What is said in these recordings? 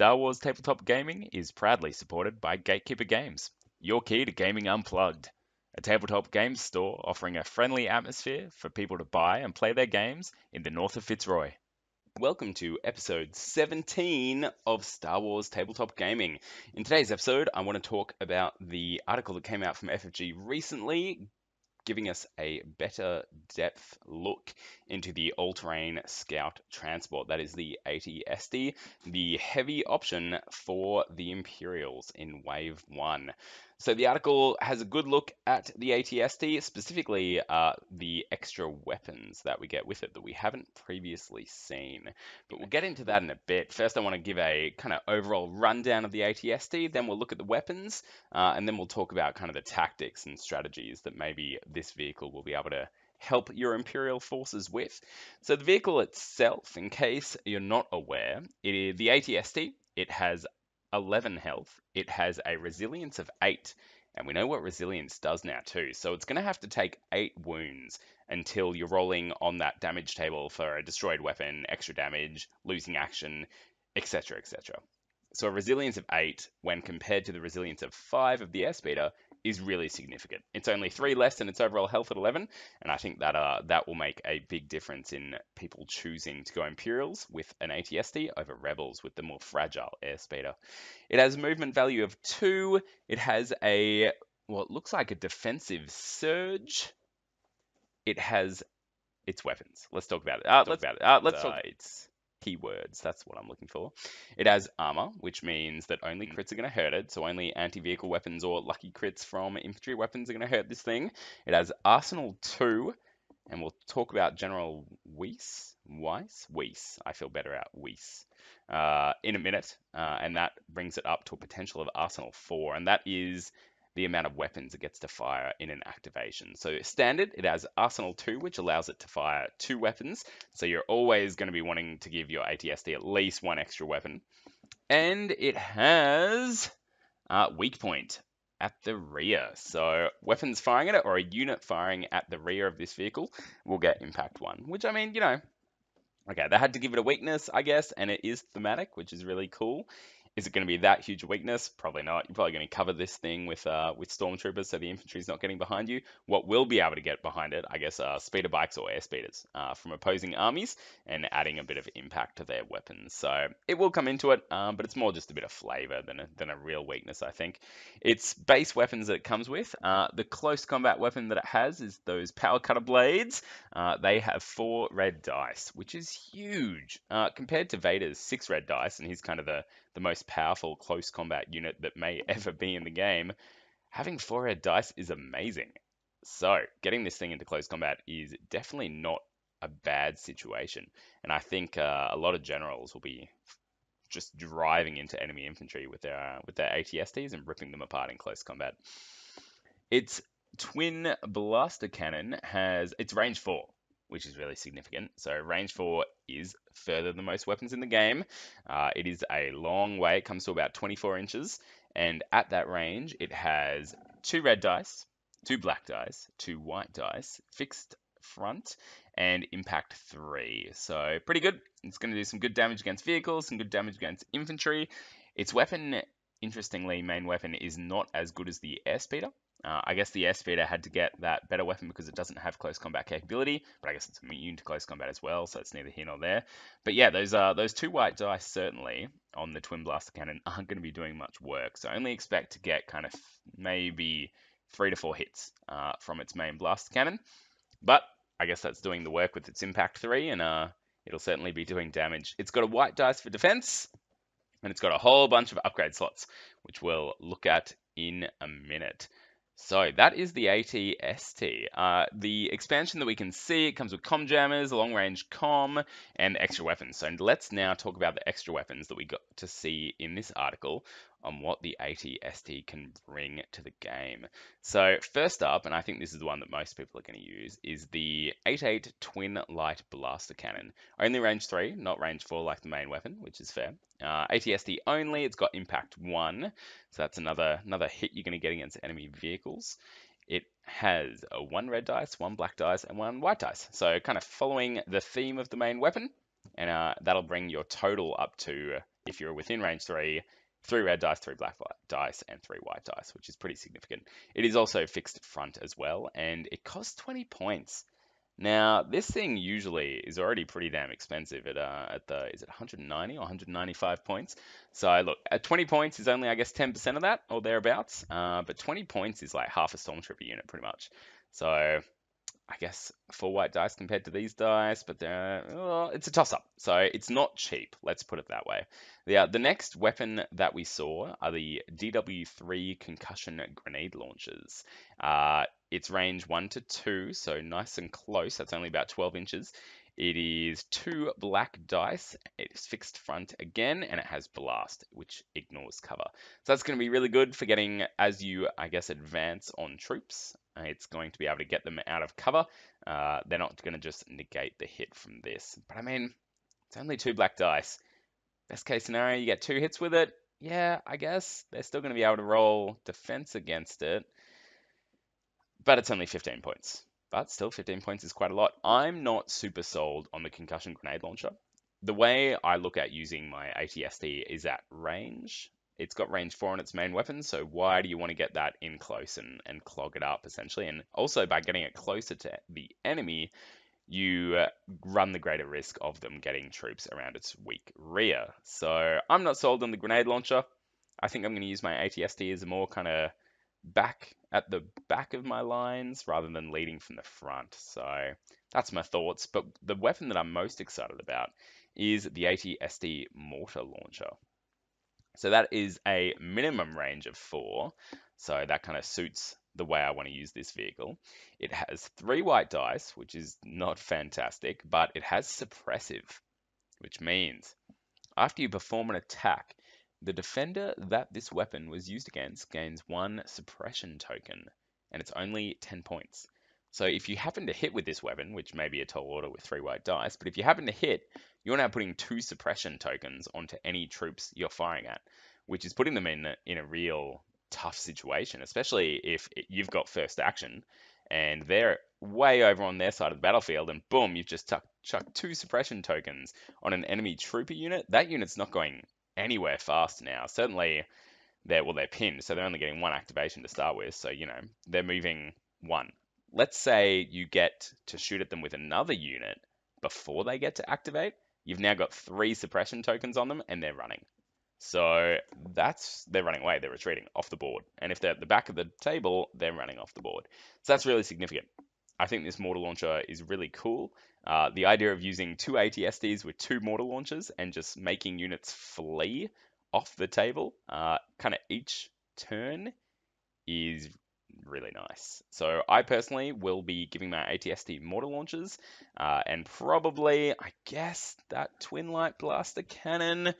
Star Wars Tabletop Gaming is proudly supported by Gatekeeper Games, your key to gaming unplugged, a tabletop games store offering a friendly atmosphere for people to buy and play their games in the north of Fitzroy. Welcome to episode 17 of Star Wars Tabletop Gaming. In today's episode, I want to talk about the article that came out from FFG recently, giving us a better depth look into the all-terrain scout transport. That is the AT-ST, the heavy option for the Imperials in Wave 1. So the article has a good look at the AT-ST, specifically the extra weapons that we get with it that we haven't previously seen. But we'll get into that in a bit. First, I want to give a kind of overall rundown of the AT-ST, then we'll look at the weapons, and then we'll talk about kind of the tactics and strategies that maybe this vehicle will be able to help your Imperial forces with. So the vehicle itself, in case you're not aware, the AT-ST, it has 11 health, it has a resilience of 8, and we know what resilience does now too, so it's going to have to take 8 wounds until you're rolling on that damage table for a destroyed weapon, extra damage, losing action, etc, etc. So a resilience of 8, when compared to the resilience of 5 of the airspeeder, is really significant. It's only 3 less than its overall health at 11, and I think that that will make a big difference in people choosing to go Imperials with an AT-ST over Rebels with the more fragile airspeeder. It has a movement value of 2. It has what looks like a defensive surge. It has its weapons. Let's talk about it. Its keywords, that's what I'm looking for. It has armor, which means that only crits are going to hurt it, so only anti-vehicle weapons or lucky crits from infantry weapons are going to hurt this thing. It has Arsenal 2, and we'll talk about General Weiss, I feel better at Weiss, in a minute, and that brings it up to a potential of Arsenal 4, and that is the amount of weapons it gets to fire in an activation. So standard, it has Arsenal 2, which allows it to fire 2 weapons. So you're always going to be wanting to give your AT-ST at least 1 extra weapon. And it has weak point at the rear. So weapons firing at it or a unit firing at the rear of this vehicle will get impact 1, which, I mean, you know, okay, they had to give it a weakness, I guess, and it is thematic, which is really cool. Is it going to be that huge a weakness? Probably not. You're probably going to cover this thing with stormtroopers, so the infantry's not getting behind you. What will be able to get behind it, I guess, are speeder bikes or air speeders from opposing armies and adding a bit of impact to their weapons. So it will come into it, but it's more just a bit of flavor than a real weakness, I think. Its base weapons that it comes with, the close combat weapon that it has is those power cutter blades. They have 4 red dice, which is huge compared to Vader's 6 red dice, and he's kind of the most powerful close combat unit that may ever be in the game. Having 4 red dice is amazing. So getting this thing into close combat is definitely not a bad situation, and I think a lot of generals will be just driving into enemy infantry with their AT-STs and ripping them apart in close combat. Its twin blaster cannon has its range 4, which is really significant. So range 4 is further than most weapons in the game. It is a long way. It comes to about 24 inches. And at that range, it has 2 red dice, 2 black dice, 2 white dice, fixed front, and impact 3. So pretty good. It's going to do some good damage against vehicles, some good damage against infantry. Its weapon, interestingly, main weapon, is not as good as the airspeeder. I guess the airspeeder had to get that better weapon because it doesn't have close combat capability, but I guess it's immune to close combat as well, so it's neither here nor there. But yeah, those 2 white dice certainly on the twin blaster cannon aren't going to be doing much work, so only expect to get kind of maybe 3 to 4 hits from its main blaster cannon. But I guess that's doing the work with its impact 3, and it'll certainly be doing damage. It's got a white dice for defense, and it's got a whole bunch of upgrade slots, which we'll look at in a minute. So that is the AT-ST. The expansion that we can see, it comes with comm jammers, long range comm, and extra weapons. So let's now talk about the extra weapons that we got to see in this article on what the AT-ST can bring to the game. So first up, and I think this is the one that most people are going to use, is the 8.8 Twin Light Blaster Cannon. Only range 3, not range 4 like the main weapon, which is fair. AT-ST only, it's got impact 1, so that's another hit you're going to get against enemy vehicles. It has a 1 red dice, 1 black dice, and 1 white dice. So kind of following the theme of the main weapon, and that'll bring your total up to if you're within range 3, 3 red dice, 3 black dice, and 3 white dice, which is pretty significant. It is also fixed front as well, and it costs 20 points. Now, this thing usually is already pretty damn expensive at the, is it 190 or 195 points? So look, at 20 points is only, I guess, 10% of that or thereabouts. But 20 points is like half a Stormtrooper unit pretty much. So I guess 4 white dice compared to these dice, but well, it's a toss-up. So it's not cheap, let's put it that way. The next weapon that we saw are the DW3 concussion grenade launchers. It's range 1 to 2, so nice and close. That's only about 12 inches. It is 2 black dice. It is fixed front again, and it has blast, which ignores cover. So that's going to be really good for getting, as you, I guess, advance on troops. It's going to be able to get them out of cover. They're not going to just negate the hit from this. But I mean, it's only 2 black dice. Best case scenario, you get 2 hits with it. Yeah, I guess they're still going to be able to roll defense against it. But it's only 15 points. But still, 15 points is quite a lot. I'm not super sold on the concussion grenade launcher. The way I look at using my AT-ST is at range. It's got range 4 on its main weapon, so why do you want to get that in close and clog it up, essentially? And also, by getting it closer to the enemy, you run the greater risk of them getting troops around its weak rear. So I'm not sold on the grenade launcher. I think I'm going to use my AT-ST as a more kind of back at the back of my lines rather than leading from the front. So that's my thoughts. But the weapon that I'm most excited about is the AT-ST mortar launcher. So that is a minimum range of 4. So that kind of suits the way I want to use this vehicle. It has 3 white dice, which is not fantastic, but it has suppressive, which means after you perform an attack, the defender that this weapon was used against gains 1 suppression token, and it's only 10 points. So if you happen to hit with this weapon, which may be a tall order with 3 white dice, but if you happen to hit, you're now putting 2 suppression tokens onto any troops you're firing at, which is putting them in a real tough situation, especially if you've got first action and they're way over on their side of the battlefield, and boom, you've just chucked 2 suppression tokens on an enemy trooper unit. That unit's not going anywhere fast now. Certainly, they're pinned, so they're only getting 1 activation to start with. So they're moving 1. Let's say you get to shoot at them with another unit before they get to activate. You've now got 3 suppression tokens on them, and they're running. So they're running away, they're retreating off the board. And if they're at the back of the table, they're running off the board. So that's really significant. I think this mortar launcher is really cool. The idea of using 2 AT-STs with 2 mortar launchers and just making units flee off the table kind of each turn is really nice. So I personally will be giving my AT-ST mortar launchers and probably, I guess, that twin light blaster cannon.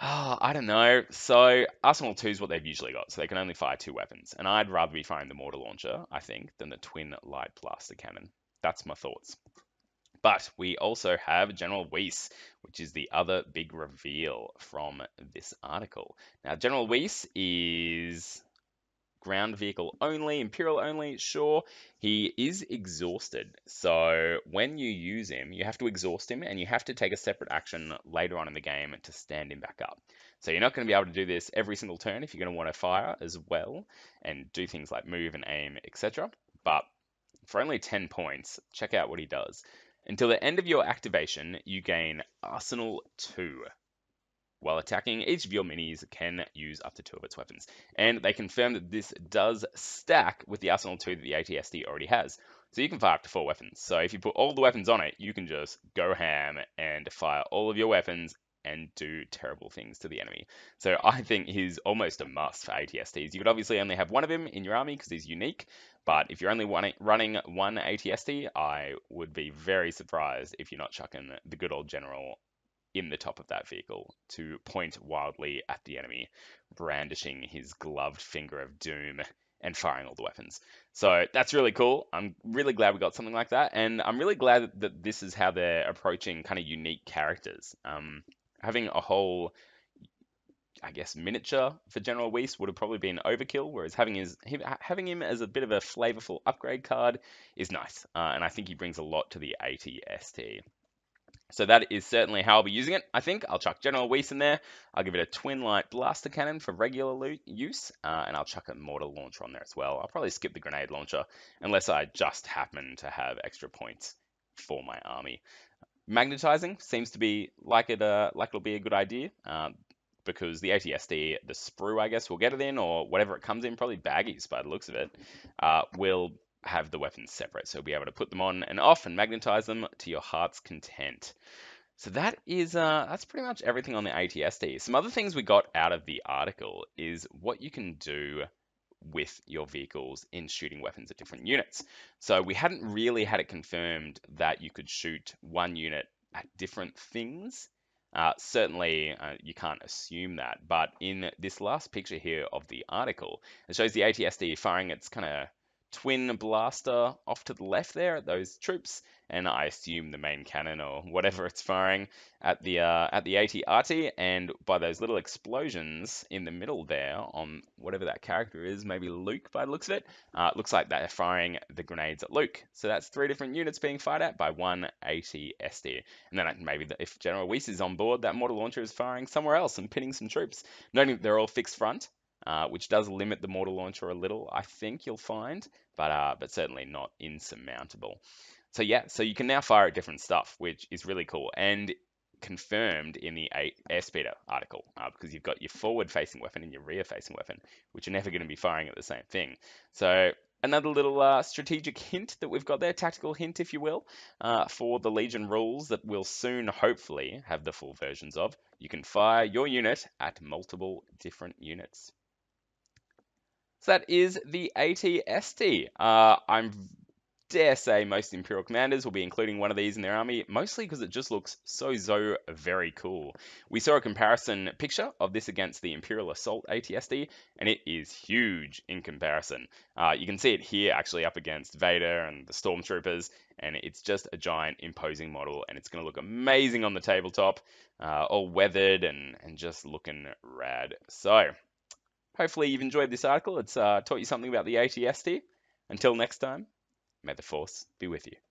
I don't know. So Arsenal 2 is what they've usually got, so they can only fire 2 weapons. And I'd rather be firing the mortar launcher, I think, than the twin light blaster cannon. That's my thoughts. But we also have General Weiss, which is the other big reveal from this article. Now, General Weiss is ground vehicle only, Imperial only, sure. He is exhausted. So when you use him, you have to exhaust him and you have to take a separate action later on in the game to stand him back up. So you're not going to be able to do this every single turn if you're going to want to fire as well and do things like move and aim, etc. But for only 10 points, check out what he does. Until the end of your activation, you gain Arsenal 2. While attacking, each of your minis can use up to 2 of its weapons. And they confirm that this does stack with the Arsenal 2 that the AT-ST already has. So you can fire up to 4 weapons. So if you put all the weapons on it, you can just go ham and fire all of your weapons and do terrible things to the enemy. So I think he's almost a must for AT-STs. You could obviously only have one of him in your army because he's unique. But if you're only running one AT-ST, I would be very surprised if you're not chucking the good old general in the top of that vehicle to point wildly at the enemy, brandishing his gloved finger of doom and firing all the weapons. So that's really cool. I'm really glad we got something like that, and I'm really glad that this is how they're approaching kind of unique characters. Having a whole, I guess, miniature for General Weiss would have probably been overkill, whereas having him as a bit of a flavorful upgrade card is nice, and I think he brings a lot to the AT-ST. So that is certainly how I'll be using it. I think I'll chuck General Weiss in there. I'll give it a twin light blaster cannon for regular use, and I'll chuck a mortar launcher on there as well. I'll probably skip the grenade launcher unless I just happen to have extra points for my army. Magnetizing seems to be like it'll be a good idea. Because the AT-ST, the sprue, I guess, will get it in, or whatever it comes in, probably baggies by the looks of it, will have the weapons separate. So be able to put them on and off and magnetize them to your heart's content. So that's pretty much everything on the AT-ST. Some other things we got out of the article is what you can do with your vehicles in shooting weapons at different units. So we hadn't really had it confirmed that you could shoot one unit at different things. Certainly, you can't assume that, but in this last picture here of the article, it shows the AT-ST firing its kind of twin blaster off to the left there at those troops, and I assume the main cannon or whatever it's firing at the AT-RT, and by those little explosions in the middle there on whatever that character is, maybe Luke by the looks of it, looks like they're firing the grenades at Luke. So that's 3 different units being fired at by one AT-ST. And then maybe if General Weiss is on board, that mortar launcher is firing somewhere else and pinning some troops. Noting they're all fixed front, which does limit the mortar launcher a little, I think you'll find, but certainly not insurmountable. So yeah, so you can now fire at different stuff, which is really cool and confirmed in the Airspeeder article, because you've got your forward-facing weapon and your rear-facing weapon, which are never going to be firing at the same thing. So another little strategic hint that we've got there, tactical hint, if you will, for the Legion rules that we'll soon, hopefully, have the full versions of. You can fire your unit at multiple different units. So that is the AT-ST. I'm dare say most Imperial commanders will be including one of these in their army, mostly because it just looks so very cool. We saw a comparison picture of this against the Imperial Assault AT-ST, and it is huge in comparison. You can see it here actually up against Vader and the Stormtroopers, and it's just a giant imposing model, and it's going to look amazing on the tabletop, all weathered and just looking rad. So, hopefully you've enjoyed this article. It's taught you something about the AT-ST. Until next time, may the Force be with you.